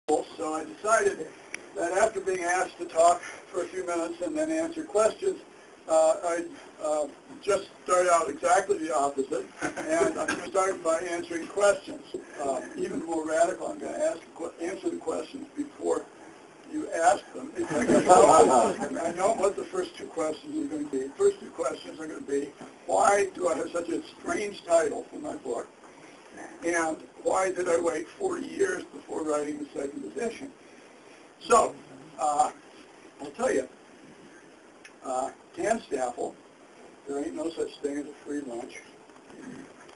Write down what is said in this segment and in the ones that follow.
So I decided that after being asked to talk for a few minutes and then answer questions, I'd just start out exactly the opposite, and I'm going to start by answering questions. Even more radical, I'm going to answer the questions before you ask them. I know what the first two questions are going to be. The first two questions are going to be, why do I have such a strange title for my book? And why did I wait 40 years before writing the second edition? So, I'll tell you, Tanstaffel, there ain't no such thing as a free lunch,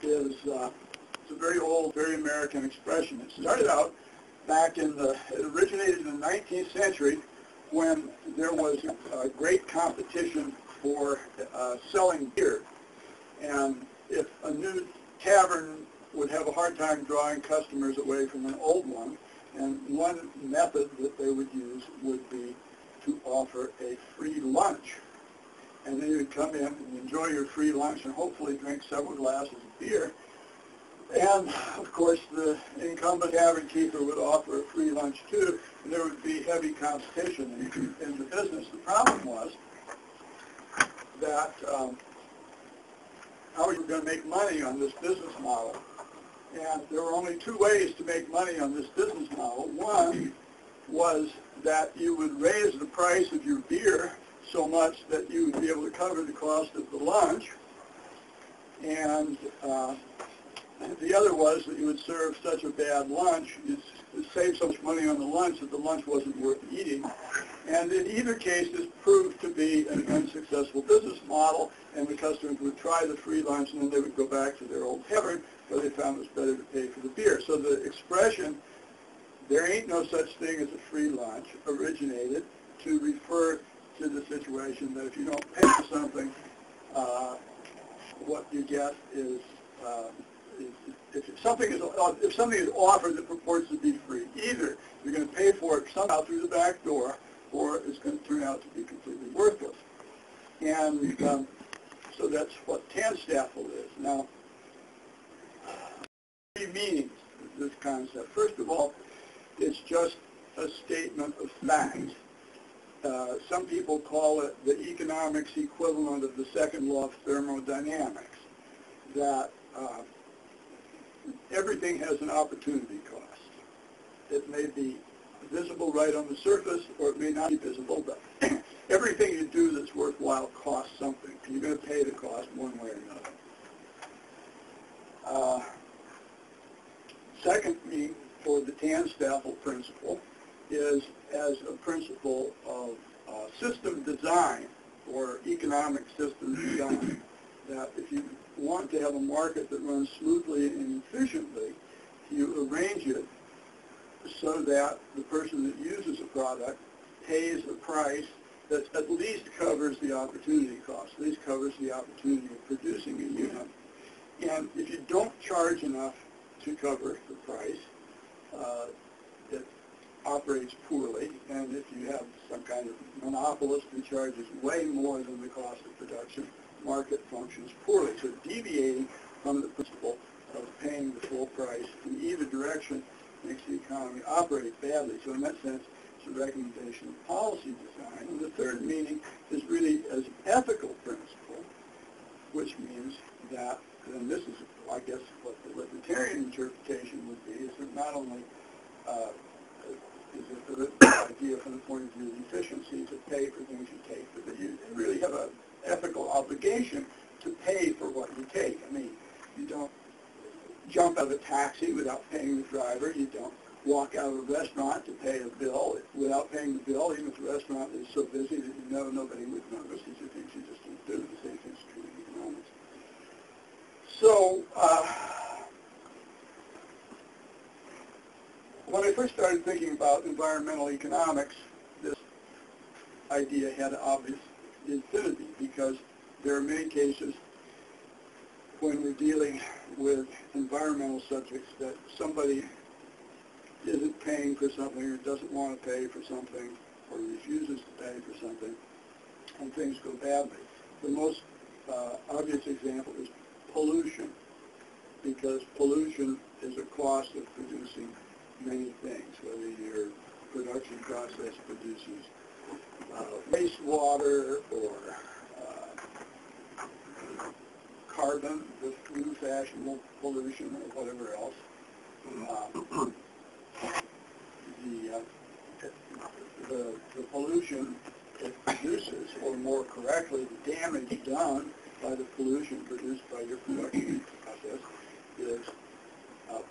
is it's a very old, very American expression. It started out back it originated in the 19th century when there was a great competition for selling beer. And if a new tavern would have a hard time drawing customers away from an old one, and one method that they would use would be to offer a free lunch. And then you would come in and enjoy your free lunch and hopefully drink several glasses of beer. And, of course, the incumbent tavern keeper would offer a free lunch, too, and there would be heavy competition in the business. The problem was that how are you going to make money on this business model? And there were only two ways to make money on this business model. One was that you would raise the price of your beer so much that you would be able to cover the cost of the lunch. And the other was that you would serve such a bad lunch, you'd save so much money on the lunch that the lunch wasn't worth eating. And in either case, this proved to be an unsuccessful business model, and the customers would try the free lunch and then they would go back to their old tavern, where they found it was better to pay for the beer. So the expression, there ain't no such thing as a free lunch, originated to refer to the situation that if you don't pay for something, what you get is, if something is offered that purports to be free, either you're going to pay for it somehow through the back door, or it's going to turn out to be completely worthless. And so that's what Tanstaffel is. Now, three meanings of this concept. First of all, it's just a statement of fact. Some people call it the economics equivalent of the second law of thermodynamics, that everything has an opportunity cost. It may be visible right on the surface, or it may not be visible, but everything you do that's worthwhile costs something, and you're going to pay the cost one way or another. Second meaning for the Tanstaffel principle is as a principle of system design, or economic system design, that if you want to have a market that runs smoothly and efficiently, you arrange it so that the person that uses a product pays a price that at least covers the opportunity cost, at least covers the opportunity of producing a unit. And if you don't charge enough to cover the price, it operates poorly. And if you have some kind of monopolist who charges way more than the cost of production, market functions poorly. So deviating from the principle of paying the full price in either direction makes the economy operate badly. So in that sense, it's a recommendation of policy design. And the third meaning is really as an ethical principle, which means that, and this is, I guess, what the libertarian interpretation would be, is that not only is it the idea from the point of view of efficiency to pay for things you take, but that you really have an ethical obligation to pay for what you take. I mean, you don't jump out of a taxi without paying the driver. You don't walk out of a restaurant to pay a bill without paying the bill, even if the restaurant is so busy that you know nobody would notice. These are things you just don't do. The same thing's true in economics. So, when I first started thinking about environmental economics, this idea had obvious infinity, because there are many cases when we're dealing with environmental subjects that somebody isn't paying for something, or doesn't want to pay for something, or refuses to pay for something, and things go badly. The most obvious example is pollution, because pollution is a cost of producing many things, whether you're produces wastewater or carbon, the new fashionable pollution or whatever else. The pollution it produces, or more correctly, the damage done by the pollution produced by your production process is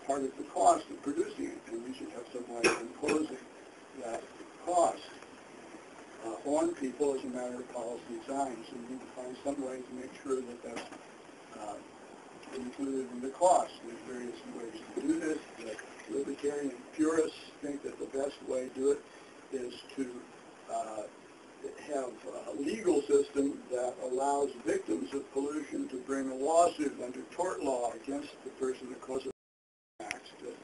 part of the cost of producing it, and we should have some way of imposing that cost on people as a matter of policy design. So we need to find some way to make sure that that's included in the cost. There's various ways to do this. The libertarian purists think that the best way to do it is to have a legal system that allows victims of pollution to bring a lawsuit under tort law against the person that causes the acts that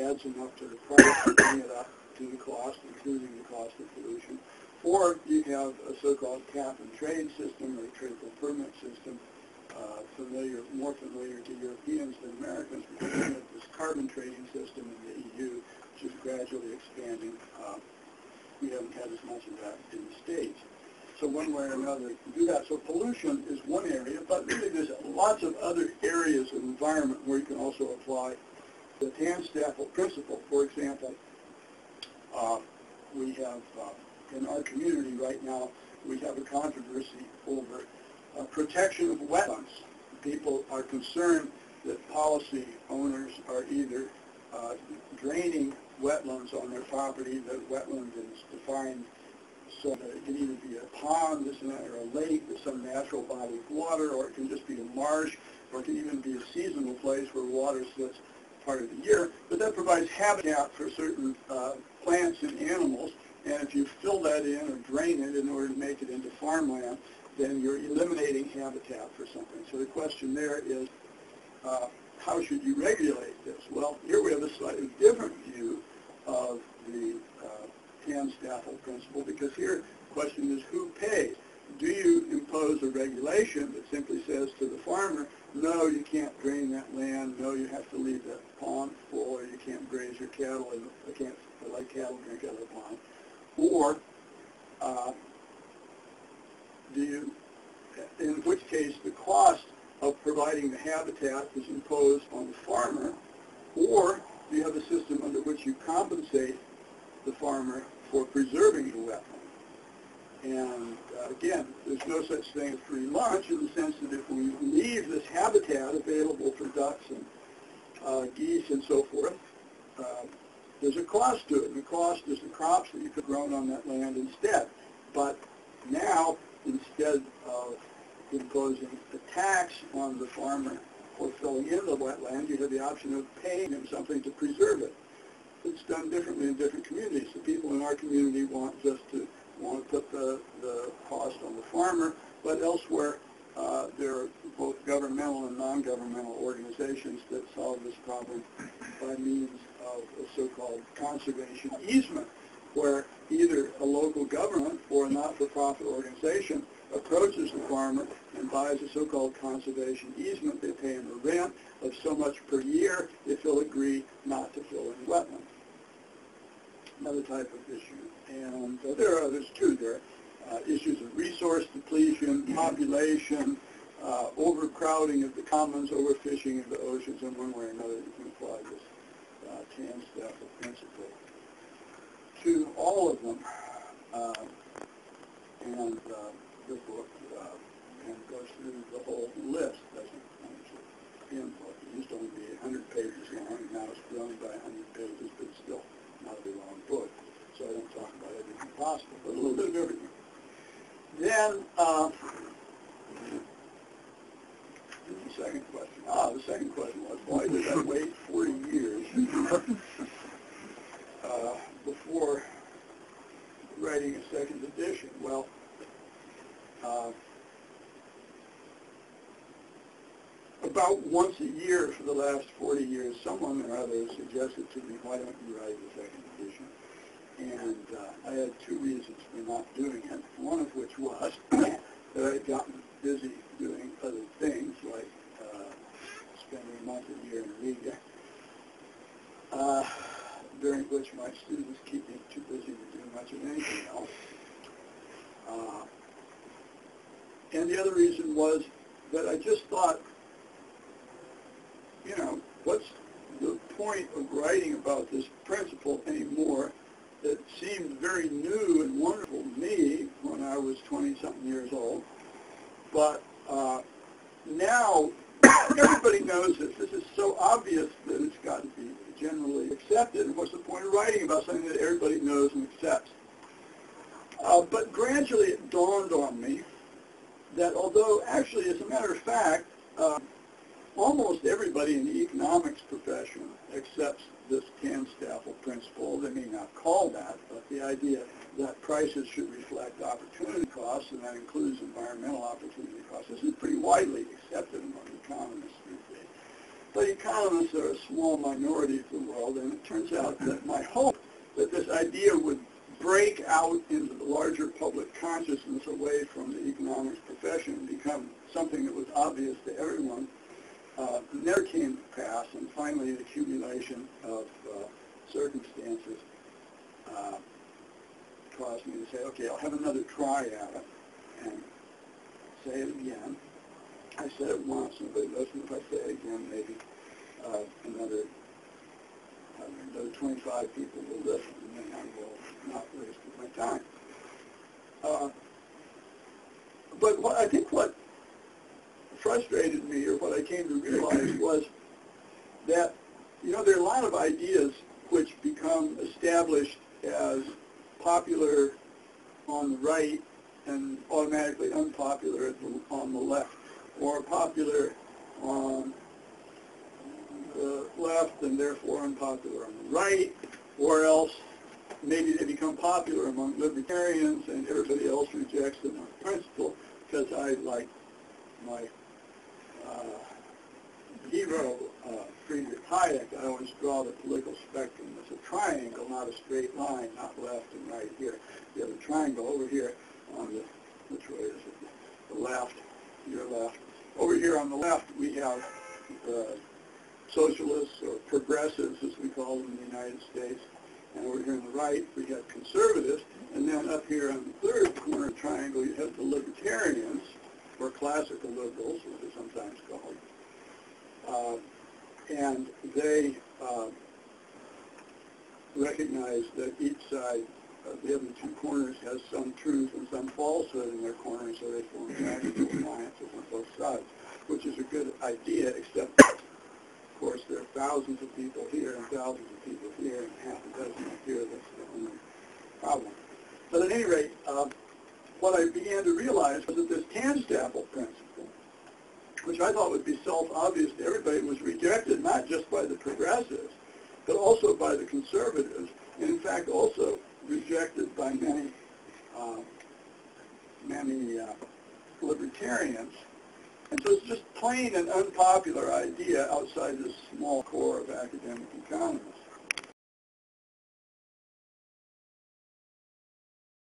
adds enough to the price to bring it up to the cost, including the cost of pollution. Or you have a so-called cap-and-trade system or a trade permit system, more familiar to Europeans than Americans, because we have this carbon trading system in the EU, which is gradually expanding. We haven't had as much of that in the States. So one way or another, to do that. So pollution is one area, but really there's lots of other areas of environment where you can also apply the Tanstaffel principle. For example, we have in our community right now, we have a controversy over protection of wetlands. People are concerned that policy owners are either draining wetlands on their property. The wetland is defined so that it can either be a pond, or a lake, or some natural body of water, or it can just be a marsh, or it can even be a seasonal place where water sits part of the year. But that provides habitat for certain plants and animals, and if you fill that in or drain it in order to make it into farmland, then you're eliminating habitat for something. So the question there is, how should you regulate this? Well, here we have a slightly different view of the Tanstaffel principle, because here the question is who pays? Do you impose a regulation that simply says to the farmer, no, you can't drain that land, no, you have to leave that pond full, or you can't graze your cattle, and you can't let cattle drink out of the pond? Or do you, in which case the cost of providing the habitat is imposed on the farmer, or do you have a system under which you compensate the farmer for preserving the wetland? And again, there's no such thing as free lunch, in the sense that if we leave this habitat available for ducks and geese and so forth, there's a cost to it, and the cost is the crops that you could have grown on that land instead. But now, instead of imposing a tax on the farmer for filling in the wetland, you have the option of paying him something to preserve it. It's done differently in different communities. The people in our community want to put the cost on the farmer, but elsewhere there are both governmental and non-governmental organizations that solve this problem by means of a so-called conservation easement, where either a local government or a not-for-profit organization approaches the farmer and buys a so-called conservation easement. They pay him a rent of so much per year if he'll agree not to fill in wetland. Another type of issue. And there are others too. There are issues of resource depletion, population, overcrowding of the commons, overfishing of the oceans, and one way or another you can apply this Tanstaffel principle to all of them. And the book kind of goes through the whole list, doesn't it? It used to only be 100 pages long, and now it's grown by 100 pages, but it's still not a very long book. So I don't talk about everything possible, but a little bit of everything. Then, the second question. The second question was, why did I wait 40 years before writing a second edition? Well, about once a year for the last 40 years, someone or other suggested to me, why don't you write a second edition? And I had two reasons for not doing it, one of which was that I had gotten busy doing other things, like spending a month a year in Riga, during which my students keep me too busy to do much of than anything else. And the other reason was that I just thought, what's the point of writing about this principle anymore? It seemed very new and wonderful to me when I was 20-something years old. But now everybody knows this. This is so obvious that it's got to be generally accepted. And what's the point of writing about something that everybody knows and accepts? But gradually it dawned on me that although actually, as a matter of fact, almost everybody in the economics profession accepts this Tanstaffel principle. They may not call that, but the idea that prices should reflect opportunity costs, and that includes environmental opportunity costs. This is pretty widely accepted among economists these days. But economists are a small minority of the world, and it turns out that my hope that this idea would break out into the larger public consciousness away from the economics profession and become something that was obvious to everyone never came to pass, and finally the accumulation of circumstances caused me to say, okay, I'll have another try at it and say it again. I said it once, nobody listened. If I say it again, maybe another 25 people will listen, and then I will not waste my time. But I think what frustrated me, or what I came to realize, was that, there are a lot of ideas which become established as popular on the right and automatically unpopular on the left, or popular on the left and therefore unpopular on the right, or else maybe they become popular among libertarians and everybody else rejects them on principle, because I, like my hero, Friedrich Hayek, I always draw the political spectrum as a triangle, not a straight line, not left and right here. You have a triangle over here on the, which way is it? The left, your left. Over here on the left, we have socialists, or progressives, as we call them in the United States. And over here on the right, we have conservatives. And then up here on the third corner of the triangle, you have the libertarians, or classical liberals, as they're sometimes called. And they recognize that each side of the other two corners has some truth and some falsehood in their corner, so they form tactical alliances on both sides, which is a good idea, except, of course, there are thousands of people here and thousands of people here and half a dozen up here. That's the only problem. But at any rate, what I began to realize was that this Tanstaffel principle, which I thought would be self-obvious to everybody, was rejected not just by the progressives, but also by the conservatives, and in fact also rejected by many libertarians. And so it's just plain an unpopular idea outside this small core of academic economists.